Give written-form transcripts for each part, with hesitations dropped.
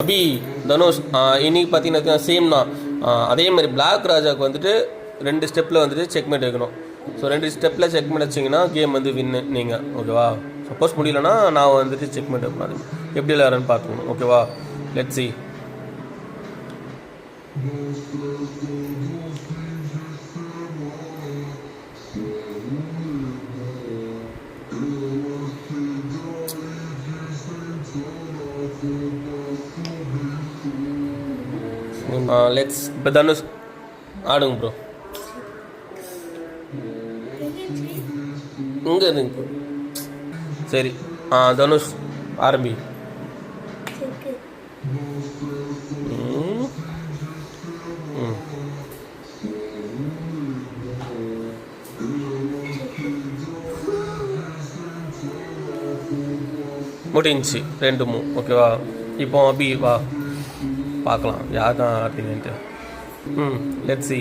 அபி தனுஷ் இன்னைக்கு பார்த்தீங்கன்னா சேம் தான். அதே மாதிரி பிளாக் ராஜாவுக்கு வந்துட்டு 2 ஸ்டெப்பில் வந்துட்டு செக்மேட் வைக்கணும். ஸோ 2 ஸ்டெப்பில் செக்மேட் வச்சிங்கன்னா கேம் வந்து வின்னு நீங்கள், ஓகேவா? சப்போஸ் முடியலன்னா நான் வந்துட்டு செக்மேட் வைக்கணும். அது எப்படி விளையாடுறேன்னு பார்த்துக்கணும், ஓகேவா? Let's see. லெட்ஸ் இப்போ தனுஷ் ஆடுங்க ப்ரோ. இங்கே இருங்க. சரி தனுஷ் ஆரம்பி. முடிஞ்சி 2 மூவ், ஓகேவா? இப்போ அபி வா பார்க்கலாம் யார் தான் ஆடுறீங்கன்ட்டு. Let's see.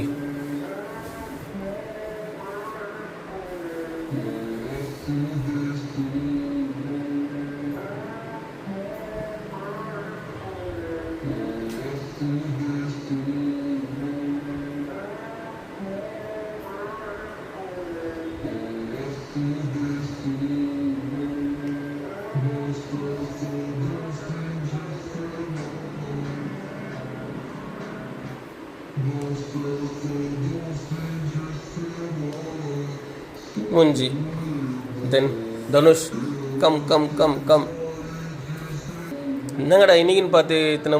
முஞ்சி. Then Dhanush come come come come. என்னங்கடா இன்னைக்குன்னு பார்த்து இத்தனை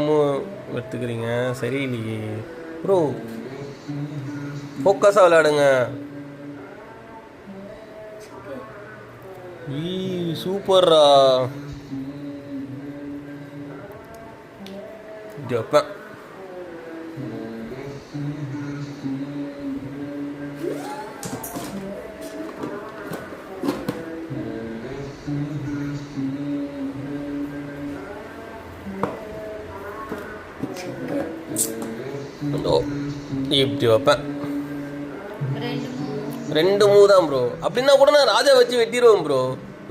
எடுத்துக்கிறீங்க, சரியில்லையே ப்ரோ. ஃபோக்கஸாக விளையாடுங்க. சூப்பர்ரா. ஜப்பேன். இப்படி வைப்பேன். 2 மூவ் தான் ப்ரோ. அப்படின்னா கூட நான் ராஜா வச்சு வெட்டிடுவேன் ப்ரோ.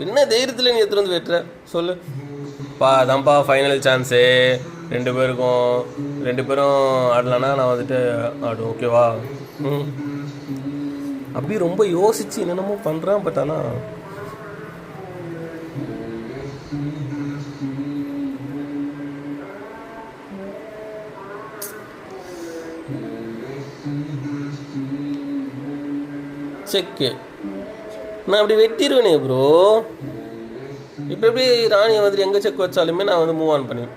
என்ன தைரியத்தில் நீ எடுத்துகிட்டு வந்து வெட்டுற சொல்லு அதான்ப்பா ஃபைனல் சான்ஸு 2 பேருக்கும். 2 பேரும் ஆடலான்னா நான் வந்துட்டு ஆடுவேன், ஓகேவா? அப்படி ரொம்ப யோசிச்சு என்னென்னமோ பண்ணுறான். பட் ஆனால் செக்கு நான் அப்படி வெட்டிடுவேனே ப்ரோ. இப்போ எப்படி ராணியை வந்துட்டு எங்கே செக் வச்சாலுமே நான் வந்து மூவ் ஆன் பண்ணுவேன்.